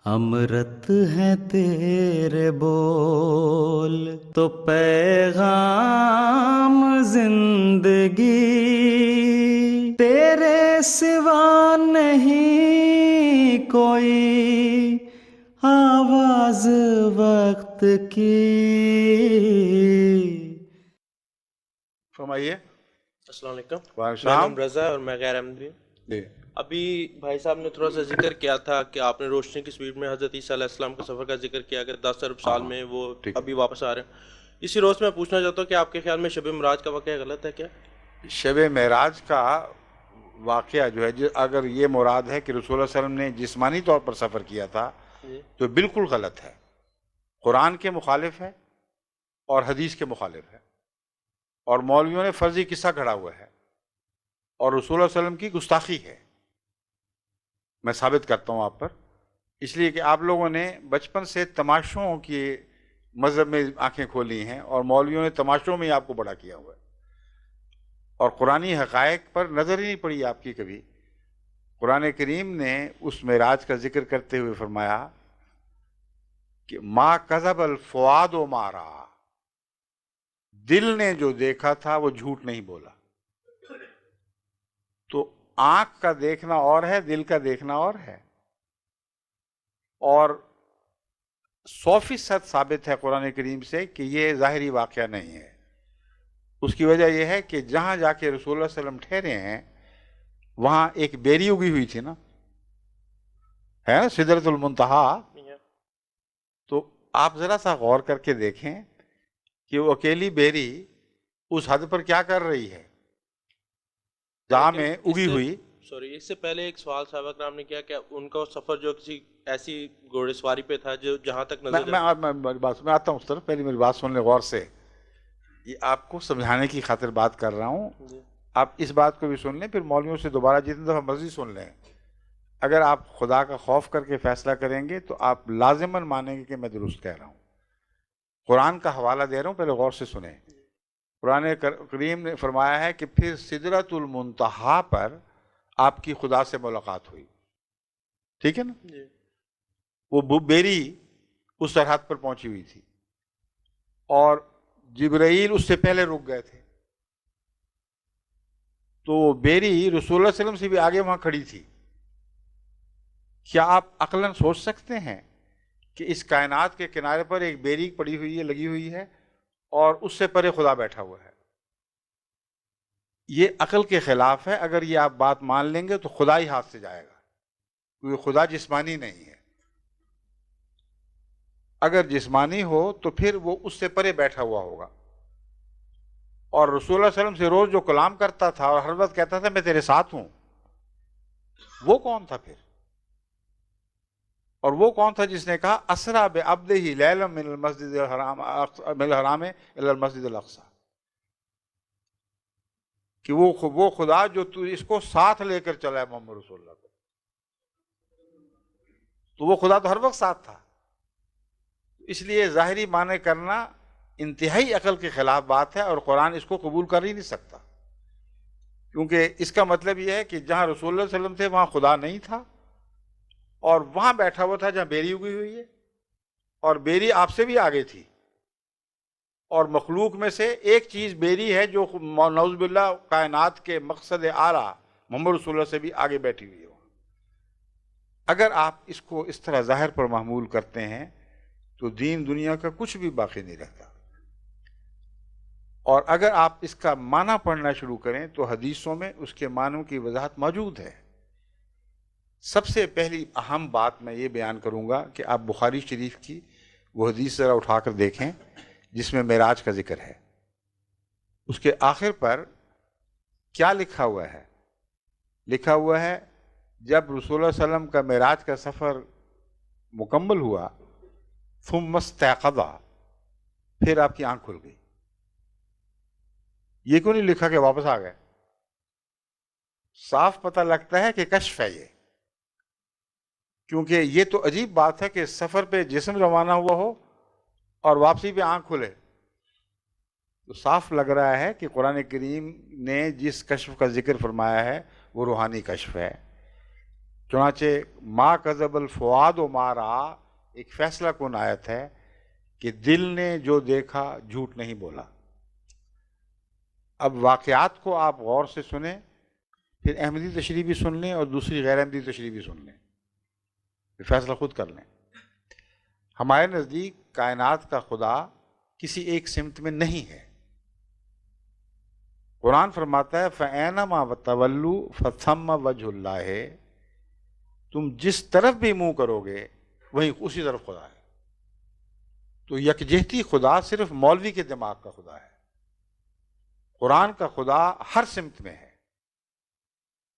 امرت ہیں تیرے بول تو پیغام زندگی، تیرے سوا نہیں کوئی آواز وقت کی۔ فرمائیے۔ السلام علیکم، وعلیکم میرا السلام۔ نام رضا ہے اور میں غیر احمدی ہوں۔ جی ابھی بھائی صاحب نے تھوڑا سا ذکر کیا تھا کہ آپ نے روشنی کی سپیڈ میں حضرت عیسیٰ علیہ السلام کے سفر کا ذکر کیا کہ 10 ارب سال میں وہ ٹھیک ہے۔ ابھی واپس آ رہے ہیں۔ اسی روز میں پوچھنا چاہتا ہوں کہ آپ کے خیال میں شب معراج کا واقعہ غلط ہے کیا؟ شب معراج کا واقعہ جو ہے اگر یہ مراد ہے کہ رسول اللہ صلی اللہ علیہ وسلم نے جسمانی طور پر سفر کیا تھا جی تو بالکل غلط ہے، قرآن کے مخالف ہے اور حدیث کے مخالف ہے، اور مولویوں نے فرضی قصہ گھڑا ہوا ہے اور رسول اللہ علیہ وسلم کی گستاخی ہے۔ میں ثابت کرتا ہوں آپ پر، اس لیے کہ آپ لوگوں نے بچپن سے تماشوں کی مذہب میں آنکھیں کھولی ہیں اور مولویوں نے تماشوں میں ہی آپ کو بڑا کیا ہوا ہے، اور قرآنی حقائق پر نظر ہی نہیں پڑی آپ کی کبھی۔ قرآن کریم نے اس معراج کا ذکر کرتے ہوئے فرمایا کہ ما کذب الفؤاد ما رأى، دل نے جو دیکھا تھا وہ جھوٹ نہیں بولا۔ تو آنکھ کا دیکھنا اور ہے، دل کا دیکھنا اور ہے، اور 100% ثابت ہے قرآن کریم سے کہ یہ ظاہری واقعہ نہیں ہے۔ اس کی وجہ یہ ہے کہ جہاں جا کے رسول اللہ صلی اللہ علیہ وسلم ٹھہرے ہیں وہاں ایک بیری اگی ہوئی تھی نا، ہے نا، سدرۃ المنتہا۔ تو آپ ذرا سا غور کر کے دیکھیں کہ وہ اکیلی بیری اس حد پر کیا کر رہی ہے جہاں میں اگی ہوئی۔ سوری، اس سے پہلے ایک سوال صحابہ کرام نے کیا کہ ان کا سفر جو کسی ایسی گھوڑے سواری پہ تھا جو جہاں تک نظر میں آتا ہوں اس طرف، پہلے میری بات سن لیں غور سے، یہ آپ کو سمجھانے کی خاطر بات کر رہا ہوں۔ جی آپ اس بات کو بھی سن لیں، پھر مولویوں سے دوبارہ جتنی دفعہ مرضی سن لیں۔ اگر آپ خدا کا خوف کر کے فیصلہ کریں گے تو آپ لازماً مانیں گے کہ میں درست کہہ رہا ہوں۔ قرآن کا حوالہ دے رہا ہوں، پہلے غور سے سنیں۔ قرآن کریم نے فرمایا ہے کہ پھر سدرۃ المنتہا پر آپ کی خدا سے ملاقات ہوئی، ٹھیک ہے نا؟ جی وہ بیری اس سرحد پر پہنچی ہوئی تھی اور جبرائیل اس سے پہلے رک گئے تھے، تو بیری رسول اللہ صلی اللہ علیہ وسلم سے بھی آگے وہاں کھڑی تھی۔ کیا آپ عقلاً سوچ سکتے ہیں کہ اس کائنات کے کنارے پر ایک بیری پڑی ہوئی ہے، لگی ہوئی ہے، اور اس سے پرے خدا بیٹھا ہوا ہے؟ یہ عقل کے خلاف ہے۔ اگر یہ آپ بات مان لیں گے تو خدا ہی ہاتھ سے جائے گا، کیونکہ خدا جسمانی نہیں ہے۔ اگر جسمانی ہو تو پھر وہ اس سے پرے بیٹھا ہوا ہوگا، اور رسول اللہ صلی اللہ علیہ وسلم سے روز جو کلام کرتا تھا اور ہر وقت کہتا تھا میں تیرے ساتھ ہوں، وہ کون تھا پھر؟ اور وہ کون تھا جس نے کہا اسرا بعبدہ لیلا من المسجد الحرام الی المسجد الاقصی، کہ وہ خدا جو تو اس کو ساتھ لے کر چلا ہے محمد رسول اللہ کو، تو وہ خدا تو ہر وقت ساتھ تھا۔ اس لیے ظاہری معنی کرنا انتہائی عقل کے خلاف بات ہے، اور قرآن اس کو قبول کر ہی نہیں سکتا، کیونکہ اس کا مطلب یہ ہے کہ جہاں رسول اللہ صلی اللہ علیہ وسلم تھے وہاں خدا نہیں تھا، اور وہاں بیٹھا ہوا تھا جہاں بیری اگی ہوئی ہے، اور بیری آپ سے بھی آگے تھی، اور مخلوق میں سے ایک چیز بیری ہے جو نعوذ باللہ کائنات کے مقصد اعلیٰ محمد رسول اللہ سے بھی آگے بیٹھی ہوئی ہے۔ اگر آپ اس کو اس طرح ظاہر پر محمول کرتے ہیں تو دین دنیا کا کچھ بھی باقی نہیں رہتا، اور اگر آپ اس کا معنی پڑھنا شروع کریں تو حدیثوں میں اس کے معنوں کی وضاحت موجود ہے۔ سب سے پہلی اہم بات میں یہ بیان کروں گا کہ آپ بخاری شریف کی وہ حدیث ذرا اٹھا کر دیکھیں جس میں معراج کا ذکر ہے۔ اس کے آخر پر کیا لکھا ہوا ہے؟ لکھا ہوا ہے جب رسول اللہ صلی اللہ علیہ وسلم کا معراج کا سفر مکمل ہوا ثم استيقظ، پھر آپ کی آنکھ کھل گئی۔ یہ کیوں نہیں لکھا کہ واپس آ گئے؟ صاف پتہ لگتا ہے کہ کشف ہے یہ، کیونکہ یہ تو عجیب بات ہے کہ سفر پہ جسم روانہ ہوا ہو اور واپسی پہ آنکھ کھلے۔ تو صاف لگ رہا ہے کہ قرآن کریم نے جس کشف کا ذکر فرمایا ہے وہ روحانی کشف ہے۔ چنانچہ ما کذب الفؤاد ما رأى ایک فیصلہ کن آیت ہے کہ دل نے جو دیکھا جھوٹ نہیں بولا۔ اب واقعات کو آپ غور سے سنیں، پھر احمدی تشریح بھی سن لیں اور دوسری غیر احمدی تشریح بھی سن لیں، پھر فیصلہ خود کر لیں۔ ہمارے نزدیک کائنات کا خدا کسی ایک سمت میں نہیں ہے۔ قرآن فرماتا ہے فَأَيْنَمَا تَوَلُّوا فَثَمَّ وَجْهُ اللَّهِ، تم جس طرف بھی منہ کرو گے وہیں اسی طرف خدا ہے۔ تو یکجہتی خدا صرف مولوی کے دماغ کا خدا ہے، قرآن کا خدا ہر سمت میں ہے،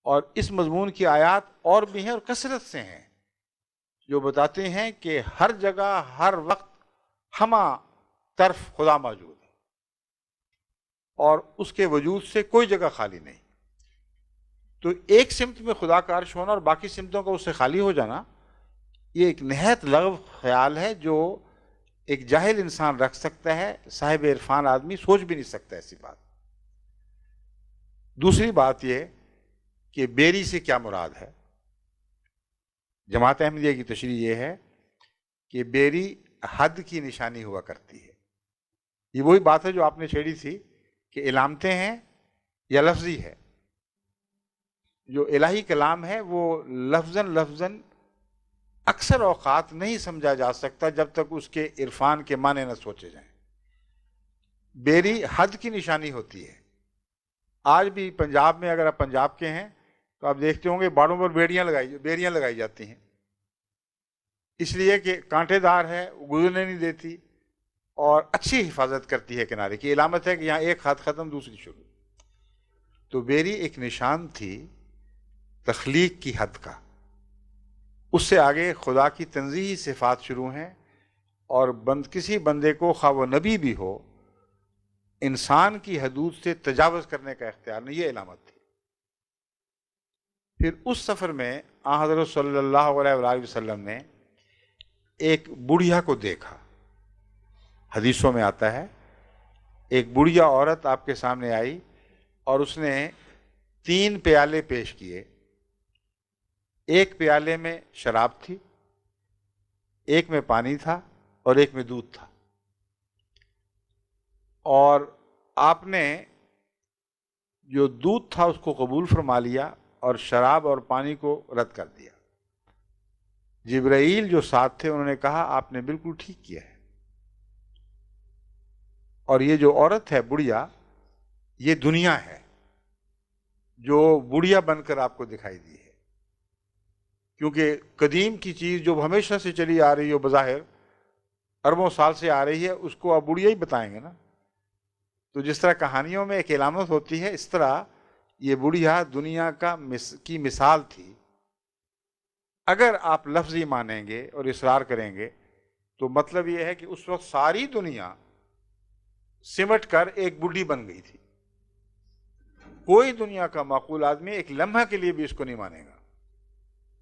اور اس مضمون کی آیات اور بھی ہیں اور کثرت سے ہیں جو بتاتے ہیں کہ ہر جگہ ہر وقت ہمہ طرف خدا موجود ہے، اور اس کے وجود سے کوئی جگہ خالی نہیں۔ تو ایک سمت میں خدا کا عرش ہونا اور باقی سمتوں کا اس سے خالی ہو جانا، یہ ایک نہایت لغو خیال ہے جو ایک جاہل انسان رکھ سکتا ہے، صاحب عرفان آدمی سوچ بھی نہیں سکتا ایسی بات۔ دوسری بات یہ کہ بیری سے کیا مراد ہے؟ جماعت احمدیہ کی تشریح یہ ہے کہ بیری حد کی نشانی ہوا کرتی ہے۔ یہ وہی بات ہے جو آپ نے چھیڑی تھی کہ علامتیں ہیں یا لفظی ہے۔ جو الہی کلام ہے وہ لفظاً اکثر اوقات نہیں سمجھا جا سکتا جب تک اس کے عرفان کے معنی نہ سوچے جائیں۔ بیری حد کی نشانی ہوتی ہے۔ آج بھی پنجاب میں، اگر آپ پنجاب کے ہیں تو آپ دیکھتے ہوں گے باڑوں پر بیریاں لگائی جاتی ہیں، اس لیے کہ کانٹے دار ہے، گزرنے نہیں دیتی اور اچھی حفاظت کرتی ہے کنارے کی، علامت ہے کہ یہاں ایک خط ختم دوسری شروع۔ تو بیری ایک نشان تھی تخلیق کی حد کا، اس سے آگے خدا کی تنزیہی صفات شروع ہیں، اور کسی بندے کو خواہ وہ نبی بھی ہو انسان کی حدود سے تجاوز کرنے کا اختیار نہیں، یہ علامت تھی۔ پھر اس سفر میں آن حضرت صلی اللہ علیہ وآلہ وسلم نے ایک بڑھیا کو دیکھا۔ حدیثوں میں آتا ہے ایک بڑھیا عورت آپ کے سامنے آئی اور اس نے 3 پیالے پیش کیے، ایک پیالے میں شراب تھی، ایک میں پانی تھا اور ایک میں دودھ تھا، اور آپ نے جو دودھ تھا اس کو قبول فرما لیا اور شراب اور پانی کو رد کر دیا۔ جبرائیل جو ساتھ تھے انہوں نے کہا آپ نے بالکل ٹھیک کیا ہے، اور یہ جو عورت ہے بڑھیا، یہ دنیا ہے جو بڑھیا بن کر آپ کو دکھائی دی ہے، کیونکہ قدیم کی چیز جو ہمیشہ سے چلی آ رہی ہو، بظاہر اربوں سال سے آ رہی ہے، اس کو آپ بڑھیا ہی بتائیں گے نا۔ تو جس طرح کہانیوں میں ایک علامت ہوتی ہے، اس طرح یہ بڑھیا دنیا کی مثال تھی۔ اگر آپ لفظی مانیں گے اور اصرار کریں گے تو مطلب یہ ہے کہ اس وقت ساری دنیا سمٹ کر ایک بڑھی بن گئی تھی۔ کوئی دنیا کا معقول آدمی ایک لمحہ کے لیے بھی اس کو نہیں مانے گا،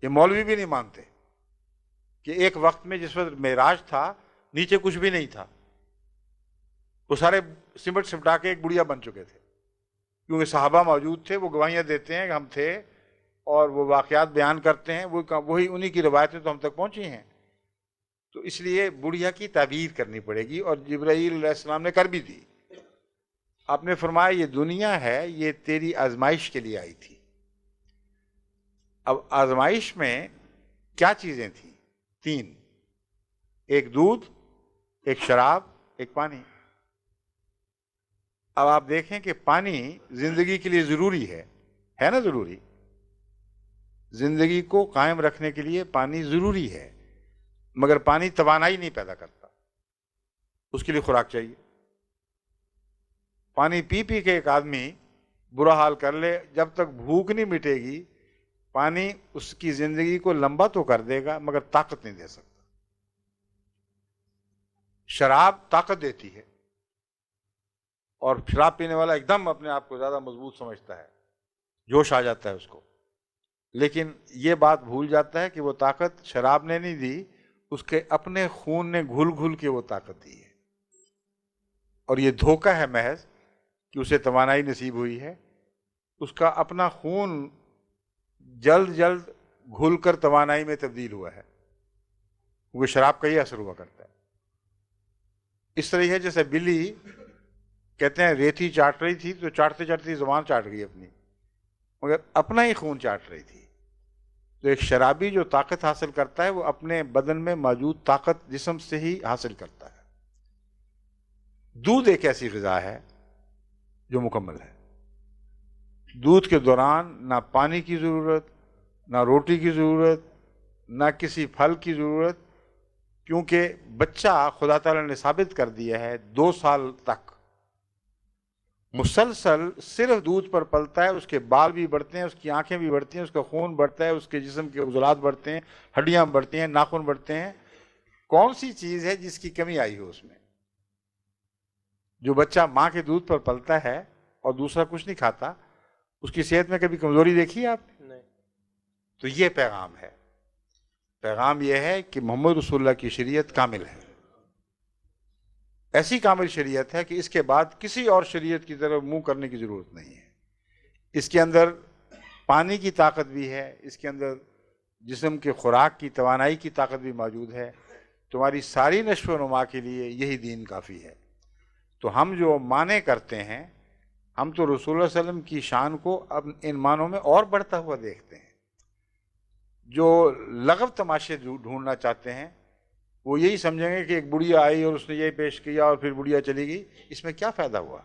یہ مولوی بھی نہیں مانتے کہ ایک وقت میں جس وقت معراج تھا نیچے کچھ بھی نہیں تھا، وہ سارے سمٹا کے ایک بڑھیا بن چکے تھے، کیونکہ صحابہ موجود تھے، وہ گواہیاں دیتے ہیں کہ ہم تھے، اور وہ واقعات بیان کرتے ہیں، وہی انہی کی روایتیں تو ہم تک پہنچی ہیں۔ تو اس لیے بڑھیا کی تعبیر کرنی پڑے گی، اور جبرائیل علیہ السلام نے کر بھی دی۔ آپ نے فرمایا یہ دنیا ہے، یہ تیری آزمائش کے لیے آئی تھی۔ اب آزمائش میں کیا چیزیں تھیں؟ 3، ایک دودھ، ایک شراب، ایک پانی۔ اب آپ دیکھیں کہ پانی زندگی کے لیے ضروری ہے نا؟ ضروری، زندگی کو قائم رکھنے کے لیے پانی ضروری ہے، مگر پانی توانائی نہیں پیدا کرتا، اس کے لیے خوراک چاہیے۔ پانی پی کے ایک آدمی برا حال کر لے، جب تک بھوک نہیں مٹے گی پانی اس کی زندگی کو لمبا تو کر دے گا مگر طاقت نہیں دے سکتا۔ شراب طاقت دیتی ہے، اور شراب پینے والا ایک دم اپنے آپ کو زیادہ مضبوط سمجھتا ہے، جوش آ جاتا ہے اس کو، لیکن یہ بات بھول جاتا ہے کہ وہ طاقت شراب نے نہیں دی، اس کے اپنے خون نے گھل گھل کے وہ طاقت دی ہے، اور یہ دھوکہ ہے محض کہ اسے توانائی نصیب ہوئی ہے۔ اس کا اپنا خون جلد گھل کر توانائی میں تبدیل ہوا ہے، کیونکہ شراب کا یہ اثر ہوا کرتا ہے۔ اس طرح ہے جیسے بلی کہتے ہیں ریتی چاٹ رہی تھی تو چاٹتے چاٹتے زبان چاٹ گئی اپنی، مگر اپنا ہی خون چاٹ رہی تھی۔ تو ایک شرابی جو طاقت حاصل کرتا ہے وہ اپنے بدن میں موجود طاقت جسم سے ہی حاصل کرتا ہے۔ دودھ ایک ایسی غذا ہے جو مکمل ہے۔ دودھ کے دوران نہ پانی کی ضرورت، نہ روٹی کی ضرورت، نہ کسی پھل کی ضرورت، کیونکہ بچہ خدا تعالیٰ نے ثابت کر دیا ہے 2 سال تک مسلسل صرف دودھ پر پلتا ہے، اس کے بال بھی بڑھتے ہیں، اس کی آنکھیں بھی بڑھتی ہیں، اس کا خون بڑھتا ہے، اس کے جسم کے عضلات بڑھتے ہیں، ہڈیاں بڑھتی ہیں، ناخن بڑھتے ہیں۔ کون سی چیز ہے جس کی کمی آئی ہو اس میں؟ جو بچہ ماں کے دودھ پر پلتا ہے اور دوسرا کچھ نہیں کھاتا، اس کی صحت میں کبھی کمزوری دیکھی ہے آپ نے؟ نہیں۔ تو یہ پیغام ہے۔ پیغام یہ ہے کہ محمد رسول اللہ کی شریعت کامل ہے، ایسی کامل شریعت ہے کہ اس کے بعد کسی اور شریعت کی طرف منہ کرنے کی ضرورت نہیں ہے۔ اس کے اندر پانی کی طاقت بھی ہے، اس کے اندر جسم کے خوراک کی توانائی کی طاقت بھی موجود ہے۔ تمہاری ساری نشو و نما کے لیے یہی دین کافی ہے۔ تو ہم جو معنی کرتے ہیں، ہم تو رسول اللہ علیہ وسلم کی شان کو اب ان معنوں میں اور بڑھتا ہوا دیکھتے ہیں۔ جو لغو تماشے ڈھونڈنا چاہتے ہیں وہ یہی سمجھیں گے کہ ایک بڑھیا آئی اور اس نے یہ پیش کیا اور پھر بڑھیا چلی گئی، اس میں کیا فائدہ ہوا؟